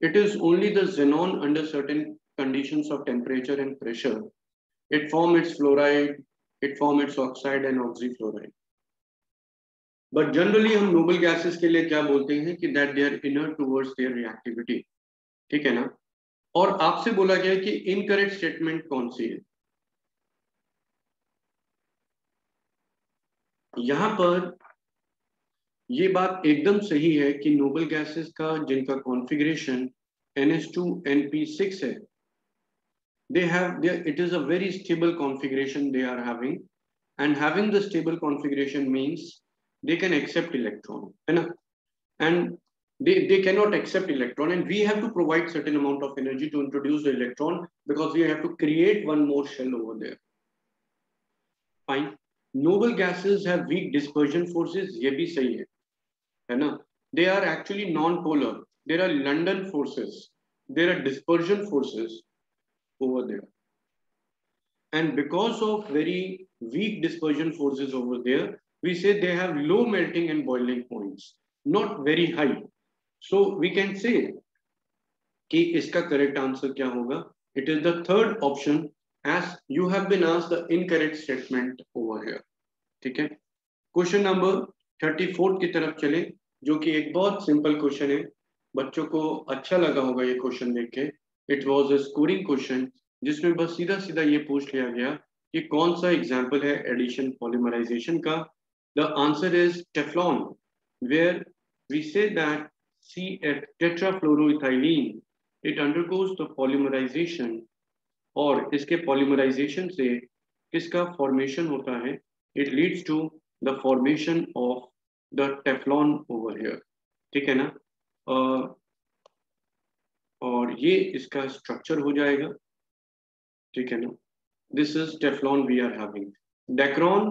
[SPEAKER 1] It is only the xenon under certain conditions of temperature and pressure. It forms its fluoride, it forms its oxide and oxyfluoride. But generally हम noble gases के लिए क्या बोलते हैं कि that they are inert towards their reactivity. ठीक है ना. और आपसे बोला गया कि इनकरेक्ट स्टेटमेंट कौन सी है. यहां पर ये बात एकदम सही है कि नोबल गैसेस का जिनका कॉन्फ़िगरेशन NH2NP6 है, it is a very stable configuration they are having, and having the stable configuration means they can accept electron, है ना. And they cannot accept electron, and we have to provide certain amount of energy to introduce the electron because we have to create one more shell over there. Fine. Noble gases have weak dispersion forces, ये भी सही है ना. They are actually non-polar. There are London forces, there are dispersion forces over there, and because of very weak dispersion forces over there, we say they have low melting and boiling points, not very high. So we can say कि इसका correct answer क्या होगा. It is the third option as you have been asked the incorrect statement over here, ठीक है. Question number 34 की तरफ चले, जो कि एक बहुत सिंपल क्वेश्चन है. बच्चों को अच्छा लगा होगा ये क्वेश्चन देख के. It was a scoring question जिसमें बस सीधा सीधा ये पूछ लिया गया कि कौन सा एग्जांपल है एडिशन पॉलीमराइजेशन का. The answer is Teflon, where we say that tetrafluoroethylene, it undergoes the polymerization, और इसके polymerization से किसका formation होता है, it leads to the formation of the Teflon over here, ठीक है ना. और ये इसका structure हो जाएगा, ठीक है ना. This is Teflon we are having. Dacron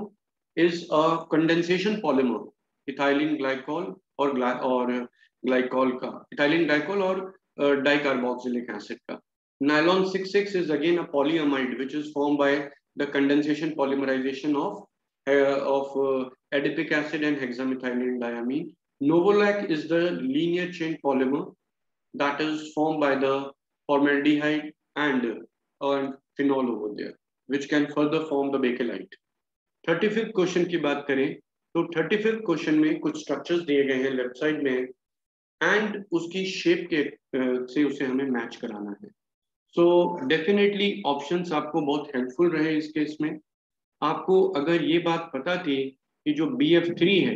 [SPEAKER 1] is a condensation polymer, ethylene glycol और ग्लाइकॉल का, इथाइलिन ग्लाइकॉल और डाइकार्बोक्सिलिक एसिड का. Nylon 6,6 is again a polyamide which is formed by the condensation polymerization of adipic acid and hexamethylene diamine. Novolac is the linear chain polymer that is formed by the formaldehyde and phenol over there, which can further form the bakelite. 35th question की बात करें तो 35th question में कुछ structures दिए गए हैं left side में, एंड उसकी शेप के से उसे हमें मैच कराना है. सो डेफिनेटली ऑप्शंस आपको बहुत हेल्पफुल रहे इस केस में. आपको अगर ये बात पता थी कि जो BF3 है,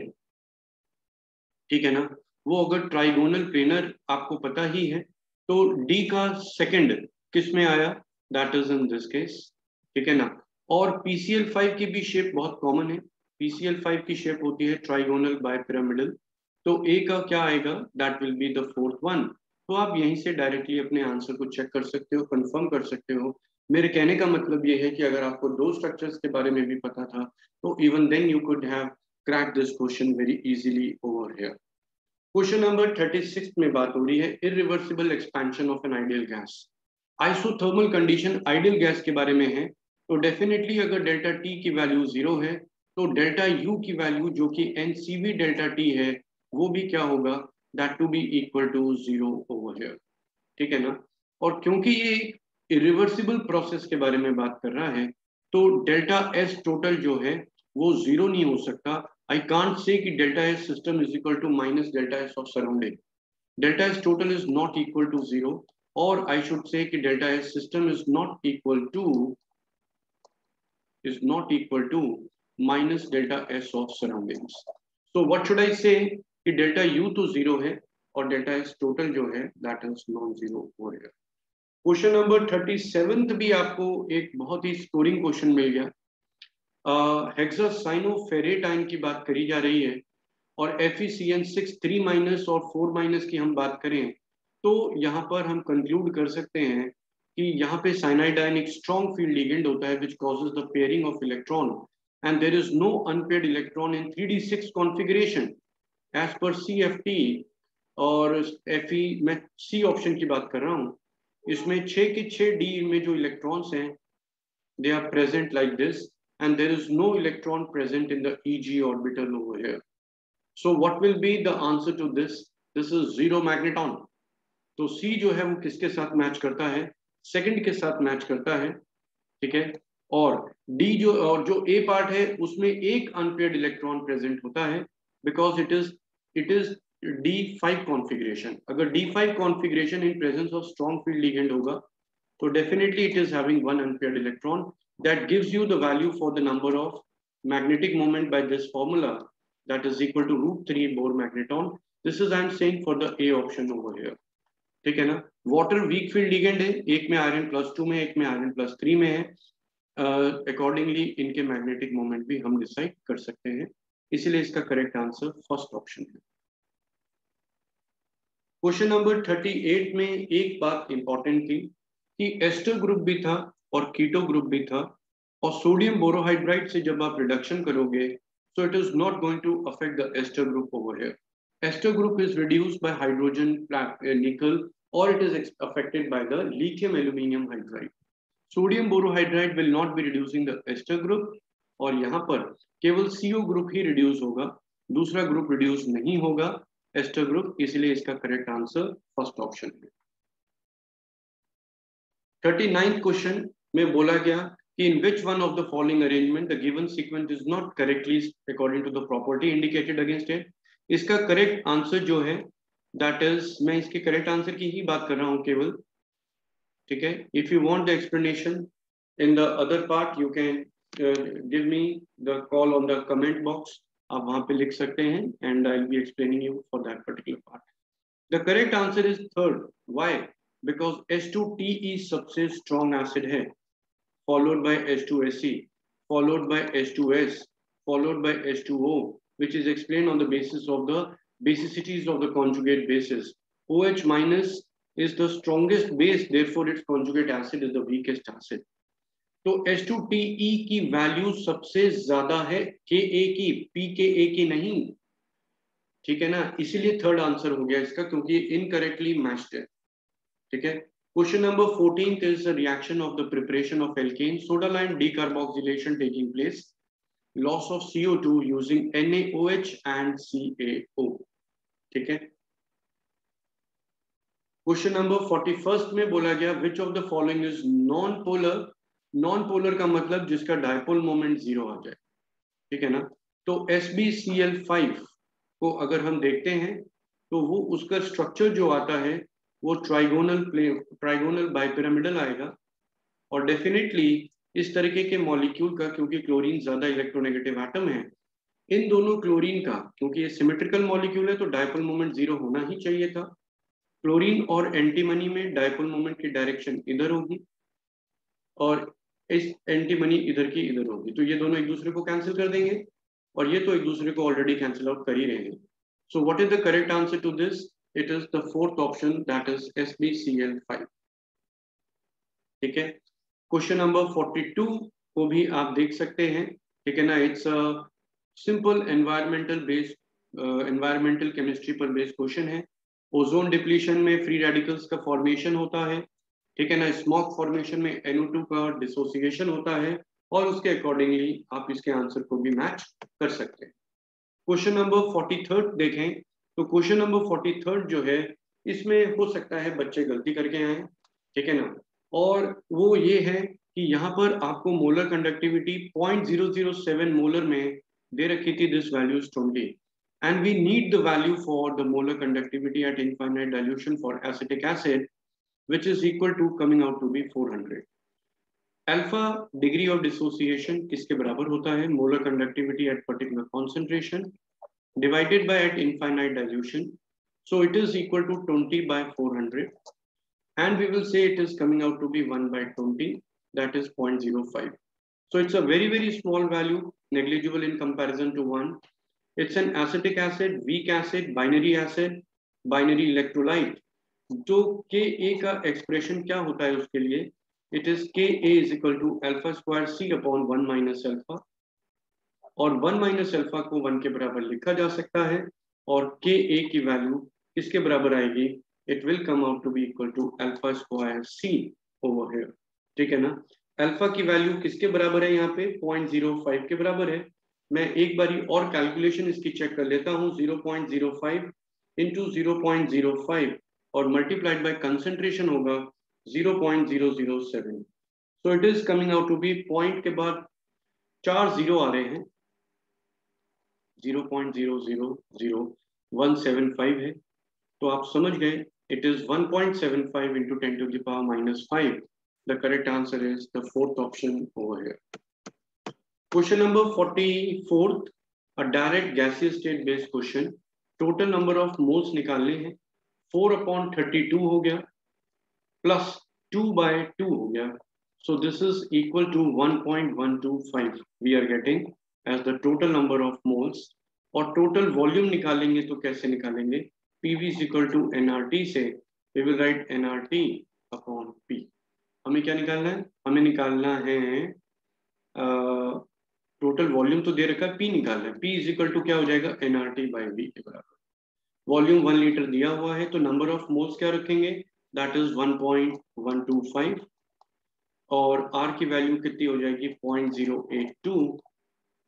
[SPEAKER 1] ठीक है ना, वो अगर ट्राइगोनल प्लेनर आपको पता ही है, तो D का सेकंड किस में आया, that is in this case, ठीक है ना. और PCl5 की भी शेप बहुत कॉमन है. PCl5 की शेप होती है ट्राइगोनल बाइपिरामिडल, तो A का क्या आएगा, that will be the fourth one. तो आप यहीं से डायरेक्टली अपने आंसर को चेक कर सकते हो, कंफर्म कर सकते हो. मेरे कहने का मतलब ये है कि अगर आपको दो स्ट्रक्चर्स के बारे में भी पता था तो even then you could have crack this question very easily over here. Question number 36 में बात हो रही है irreversible expansion of an ideal gas. Isothermal condition ideal gas के बारे में है, तो डेफिनेटली अगर डेल्टा T की वैल्यू 0 है तो डेल्टा U की वैल्यू जो कि NCV डेल्टा T है वो भी क्या होगा, that to be equal to 0 over here, ठीक है ना. और क्योंकि ये इरिवर्सिबल प्रोसेस के बारे में बात कर रहा है तो डेल्टा S टोटल जो है वो 0 नहीं हो सकता. आई कांट से कि delta S system is equal to minus delta S of surrounding. Delta S total is not equal to 0, और आई शुड से कि delta S system is not equal to minus delta S of surroundings. So what should I say कि delta U तो 0 है और delta S total जो है that is non-zero over here. Question number 37 भी आपको एक बहुत ही स्कोरिंग क्वेश्चन मिल गया. हेक्सासाइनोफेरेटाइन की बात करी जा रही है और FeCN6 3 माइनस और 4 माइनस की हम बात करें तो यहाँ पर हम कंक्लूड कर सकते हैं कि यहाँ पे साइनाइडाइन एक स्ट्रॉन्ग फील्ड लिगेंड होता है which causes the pairing of electron and there is no unpaired electron in 3d6 configuration as per CFT और Fe मैं C ऑप्शन की बात कर रहा हूँ, इसमें 6 के 6 D में जो इलेक्ट्रॉन्स हैं they are present like this and there is no electron present in the EG orbital over here. So what will be the answer to this? This is zero magneton. तो C जो है वो किसके साथ match करता है? Second के साथ मैच करता है, ठीक है। और D और जो A पार्ट है उसमें एक अनपेयर्ड इलेक्ट्रॉन प्रेजेंट होता है because it is D5 configuration. अगर D5 configuration in presence of strong field ligand होगा तो definitely it is having one unpaired electron that gives you the value for the number of magnetic moment by this formula that is equal to √3 Bohr magneton. This is I am saying for the A option over here. ठीक है ना। Water weak field ligand है, एक में iron +2 में, एक में iron +3 में है। अकॉर्डिंगली इनके मैग्नेटिक मोमेंट भी हम डिसाइड कर सकते हैं, इसलिए इसका करेक्ट आंसर फर्स्ट ऑप्शन है। क्वेश्चन नंबर 38 में एक बात इंपॉर्टेंट थी कि एस्टर ग्रुप भी था और कीटो ग्रुप भी था, और सोडियम बोरोहाइड्राइड से जब आप रिडक्शन करोगे so it is not going to affect the ester group over here. Ester group is reduced by hydrogen nickel or it is affected by the lithium aluminum hydride. Sodium borohydride will not be reducing the ester group और यहाँ पर केवल CO group ही reduce होगा, दूसरा group reduce नहीं होगा ester group, इसलिए इसका करेक्ट आंसर फर्स्ट ऑप्शन है। 39th क्वेश्चन में बोला गया in which one of the following arrangement the given sequence is not correctly according to the property indicated against it. इसका करेक्ट आंसर जो है that is, मैं इसके करेक्ट आंसर की ही बात कर रहा हूं केवल, ठीक है। if you want the explanation in the other part you can give me the call on the comment box, आप वहां पे लिख सकते हैं and I'll be explaining you for that particular part. The correct answer is third. Why? Because H2TE सबसे strong acid है, followed by H2SE, followed by H2S, followed by H2O, which is explained on the basis of the basicities of the conjugate bases. OH minus is the strongest base, therefore its conjugate acid is the weakest acid. तो H2TE की value सबसे ज्यादा है Ka की, pKa की नहीं, ठीक है ना, इसीलिए थर्ड आंसर हो गया इसका, क्योंकि इनकरेक्टली मैच्ड है, ठीक है। Question number 14 is a reaction of the preparation of alkane soda lime decarboxylation taking place, loss of CO2 using NaOH and CaO, ठीक है। Question number 41 में बोला गया which of the following is non-polar, non-polar का मतलब जिसका dipole moment 0 आ जाए, ठीक है ना। तो SbCl5 को अगर हम देखते हैं तो वो उसका स्ट्रक्चर जो आता है वो ट्राइगोनल बाइपिरामिडल आएगा, और डेफिनेटली इस तरीके के मॉलिक्यूल का, क्योंकि क्लोरीन ज्यादा इलेक्ट्रोनेगेटिव एटम है, इन दोनों क्लोरीन का, क्योंकि ये सिमेट्रिकल मॉलिक्यूल है तो डायपोल मोमेंट 0 होना ही चाहिए था। क्लोरीन और एंटीमनी में डायपोल मोमेंट की डायरेक्शन इधर होगी और इस एंटीमनी इधर की इधर होगी, तो ये दोनों एक दूसरे को कैंसिल कर देंगे, और ये तो एक दूसरे को ऑलरेडी कैंसिल आउट कर ही रहे हैं। So what is the correct answer to this? It is the fourth option, that is SbCl5, ठीक है। क्वेश्चन नंबर 42 को भी आप देख सकते हैं, ठीक है ना। It's a simple environmental chemistry पर बेस्ड क्वेश्चन है। ओजोन डिप्लीशन में फ्री रेडिकल्स का फॉर्मेशन होता है, ठीक है ना। स्मॉग फॉर्मेशन में NO2 का डिसोसिएशन होता है, और उसके अकॉर्डिंगली आप इसके आंसर को भी मैच कर सकते हैं। क्वेश्चन नंबर 43 देखें तो क्वेश्चन नंबर 43 जो है इसमें हो सकता है बच्चे गलती करके आए, ठीक है ना, और वो ये है कि यहाँ पर आपको मोलर कंडक्टिविटी 0.007 मोलर में दे रखी थी, this value is 20 and we need the value for the molar conductivity at infinite dilution for acetic acid which is equal to coming out to be 400। Alpha degree of dissociation किसके बराबर होता है? Molar conductivity at particular concentration divided by at infinite dilution, so it is equal to 20 by 400, and we will say it is coming out to be 1 by 20, that is 0.05. So it's a very small value, negligible in comparison to 1. It's an acetic acid, weak acid, binary acid, binary electrolyte. तो के ए का expression क्या होता है उसके लिए, it is K A is equal to alpha square C upon 1 minus alpha, और 1 minus alpha को 1 के बराबर लिखा जा सकता है, और के ए की वैल्यू किसके बराबर आएगी, it will come out to be equal to alpha square C over here. ठीक है ना, अल्फा की वैल्यू किसके बराबर है, यहाँ पे 0.05 के बराबर है। मैं एक बारी और कैलकुलेशन इसकी चेक कर लेता हूँ, 0.05 इंटू 0.05 और मल्टीप्लाइड बाय कंसेंट्रेशन होगा 0.007। So it is coming out to be, point के बाद 4 जीरो आ रहे हैं, 0.000175 है, तो आप समझ गए it is 1.75 into 10 to the power minus 5। The correct answer is the fourth option over here. Question number 44, a direct gaseous state based question. Total number of moles निकालने हैं, 4/32 हो गया प्लस 2/2 हो गया, so this is equal to 1.125 we are getting as the total number of moles। और total volume निकालेंगे तो कैसे निकालेंगे, PV is equal to nRT से we will write nRT upon P। हमें क्या निकालना है, हमें निकालना है टोटल वॉल्यूम तो दे रखा है, P निकालना है, P is equal to क्या हो जाएगा, nRT by V के बराबर। वॉल्यूम 1 लीटर दिया हुआ है, तो नंबर ऑफ मोल्स क्या रखेंगे, दैट इज 1.125, और R की वैल्यू कितनी हो जाएगी 0.082,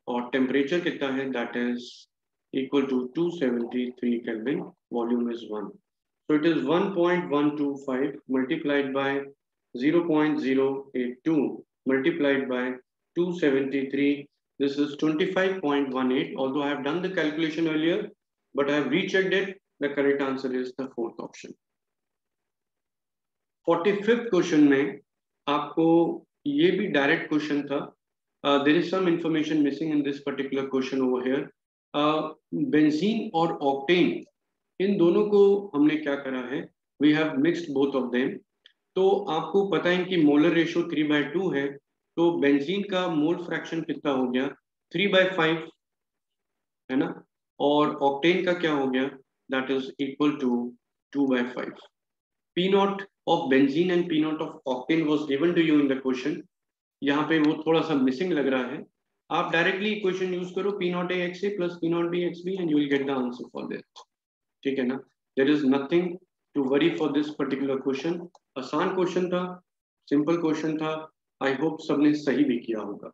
[SPEAKER 1] और टेम्परेचर कितना है, that is equal to 273 kelvin, volume is 1, so it is 1.125 multiplied by 0.082 multiplied by 273, this is 25.18, although I have done the calculation earlier but I have rechecked it, the correct answer is the fourth option। 45th question में आपको ये भी direct question था, there is some information missing in this particular question over here. Benzene और octane, इन दोनों को हमने क्या करा है, we have mixed both of them. तो आपको पता है कि मोलर रेशियो 3/2 है, तो बेंजीन का मोल फ्रैक्शन कितना हो गया 3/5 है ना, और ऑक्टेन का क्या हो गया, that is equal to 2/5। P naught of benzene and P naught of octane was given to you in the question। यहाँ पे वो थोड़ा सा मिसिंग लग रहा है, आप डायरेक्टली इक्वेशन यूज करो P naught A x a plus P naught B x b and you will get the answer for this। ठीक है ना, there is nothing to worry for this particular question। आसान question था, simple question था, I hope सबने सही भी किया होगा।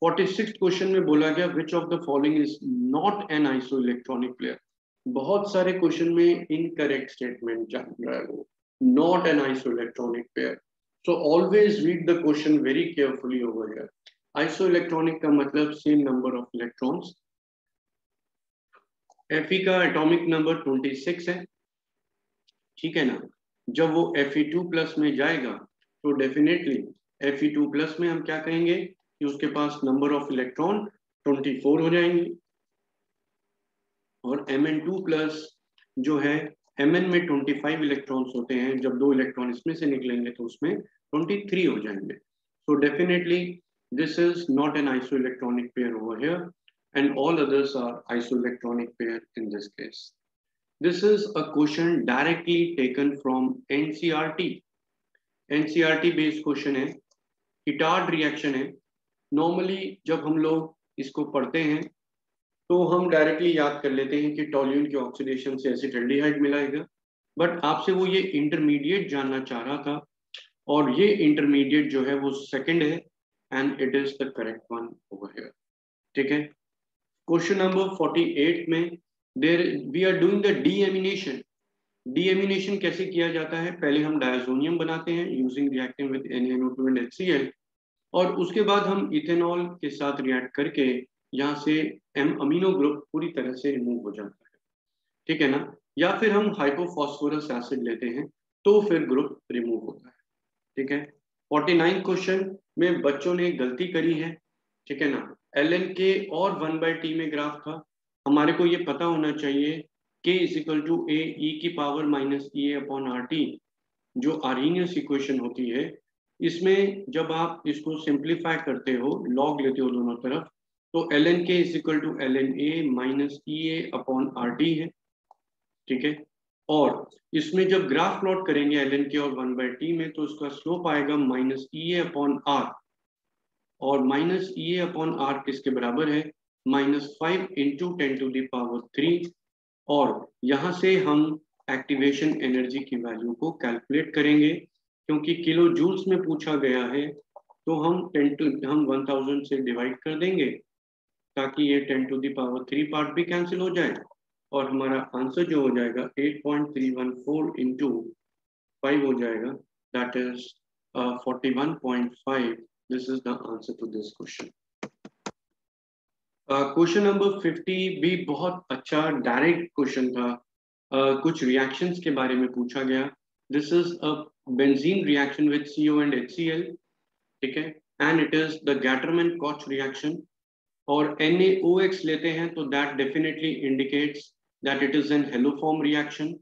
[SPEAKER 1] 46th क्वेश्चन में बोला गया which of the following is not an isoelectronic pair। बहुत सारे क्वेश्चन में इनकरेक्ट स्टेटमेंट चल रहा है, वो not an isoelectronic pair, so always read the question very carefully over here। isoelectronic का मतलब same number of electrons। Fe का एटॉमिक नंबर 26 है, ठीक है ना, जब वो Fe2 प्लस में जाएगा तो डेफिनेटली Fe2 प्लस में हम क्या कहेंगे कि उसके पास नंबर ऑफ इलेक्ट्रॉन 24 हो जाएंगे, और Mn2 प्लस जो है Mn में 25 इलेक्ट्रॉन्स होते हैं, जब 2 इलेक्ट्रॉन इसमें से निकलेंगे तो उसमें 23 हो जाएंगे। So definitely this is not an isoelectronic pair over here and all others are isoelectronic pair in this case. This is a question directly taken from NCERT। NCERT based question है, Etard reaction है। Normally जब हम लोग इसको पढ़ते हैं तो हम डायरेक्टली याद कर लेते हैं कि टॉल्यून के ऑक्सीडेशन से एसिटाल्डिहाइड मिलाएगा, बट आपसे वो ये इंटरमीडिएट जानना चाह रहा था, और ये इंटरमीडिएट जो है वो सेकंड है and it is the correct one over here. ठीक है, क्वेश्चन नंबर 48 में there we are doing the deamination. Deamination कैसे किया जाता है, पहले हम डायजोनियम बनाते हैं using reacting with NaNO2 and HCl, और उसके बाद हम इथेनॉल के साथ रिएक्ट करके यहाँ से एम अमीनो ग्रुप पूरी तरह से रिमूव हो जाता है। ठीक है ना, या फिर हम हाइपोफॉस्फोरस एसिड लेते हैं तो फिर ग्रुप रिमूव होता है। ठीक है, 49 क्वेश्चन में बच्चों ने गलती करी है। ठीक है ना, ln के और 1/t में ग्राफ था, हमारे को ये पता होना चाहिए k is equal to a e की power minus e upon RT, जो आर्हीनियस इक्वेशन होती है। इसमें जब आप इसको सिंप्लीफाई करते हो, लॉग लेते हो दोनों तरफ, तो ln k is equal to ln a minus EA upon RT है, ठीक है। और इसमें जब ग्राफ प्लॉट करेंगे ln k और 1/t में, तो उसका स्लोप आएगा माइनस EA अपॉन R, और माइनस EA अपॉन R किसके बराबर है, -5 इंटू 10⁻3। और यहाँ से हम एक्टिवेशन एनर्जी की वैल्यू को कैलकुलेट करेंगे, क्योंकि किलो जूल्स में पूछा गया है, तो हम 1000 से डिवाइड कर देंगे ताकि ये 10⁻3 पार्ट भी कैंसिल हो जाए, और हमारा आंसर जो हो जाएगा 8.314 इंटू 5 हो जाएगा, that is 41.5। This is the answer to this question. Question number 50 भी बहुत अच्छा डायरेक्ट क्वेश्चन था। कुछ रिएक्शंस के बारे में पूछा गया। This is a benzene reaction with CO and HCl, ठीक है, and it is the Gattermann-Koch reaction. और NaOH लेते हैं तो that definitely indicates that it is an haloform reaction,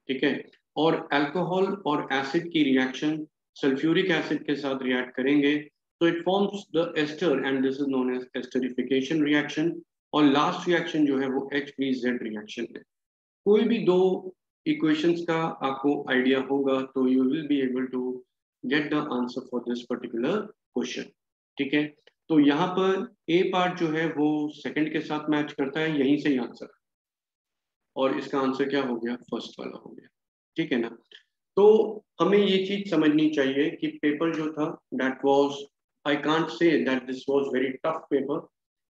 [SPEAKER 1] ठीक है। और अल्कोहल और एसिड की रिएक्शन सल्फ्यूरिक एसिड के साथ रिएक्ट करेंगे, तो it forms the ester and this is known as esterification reaction. और लास्ट रिएक्शन जो है वो H3Z रिएक्शन है। कोई भी दो इक्वेशंस का आपको आइडिया होगा तो you will be able to get the answer for this particular question, ठीक है। तो यहाँ पर ए पार्ट जो है वो सेकंड के साथ मैच करता है, यहीं से ही आंसर, और इसका आंसर क्या हो गया, फर्स्ट वाला हो गया, ठीक है ना। तो हमें ये चीज समझनी चाहिए कि पेपर जो था that was, I can't say that this was very tough paper,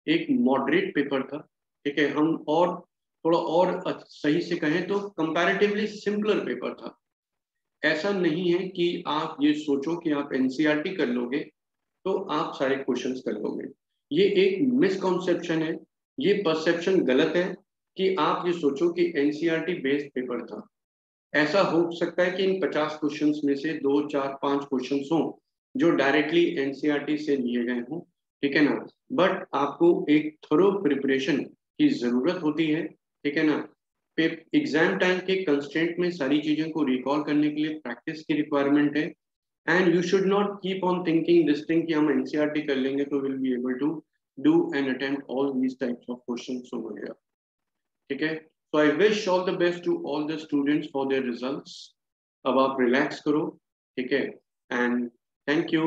[SPEAKER 1] एक मॉडरेट पेपर था, ठीक है। हम और थोड़ा और सही से कहें तो कंपैरेटिवली सिंपलर पेपर था। ऐसा नहीं है कि आप ये सोचो कि आप एनसीईआरटी कर लोगे तो आप सारे क्वेश्चंस कर लोगे। ये एक मिसकॉन्सेप्शन है, ये परसेप्शन गलत है कि आप ये सोचो कि एनसीईआरटी बेस्ड पेपर था। ऐसा हो सकता है कि इन 50 क्वेश्चंस में से 2, 4, 5 क्वेश्चंस हों जो डायरेक्टली एनसीईआरटी से लिए गए हों, ठीक है ना। बट आपको एक थोरो प्रिपरेशन की जरूरत होती है, ठीक है ना। एग्जाम टाइम के कंस्ट्रेंट में सारी चीजों को रिकॉल करने के लिए प्रैक्टिस की रिक्वायरमेंट है। And you should not keep on thinking this thing कि हम एनसीईआरटी कर लेंगे तो will be able to do and attempt all these types of questions over here, ठीक है। So I wish all the best to all the students for their results. अब आप relax करो, ठीक है, एंड थैंक यू।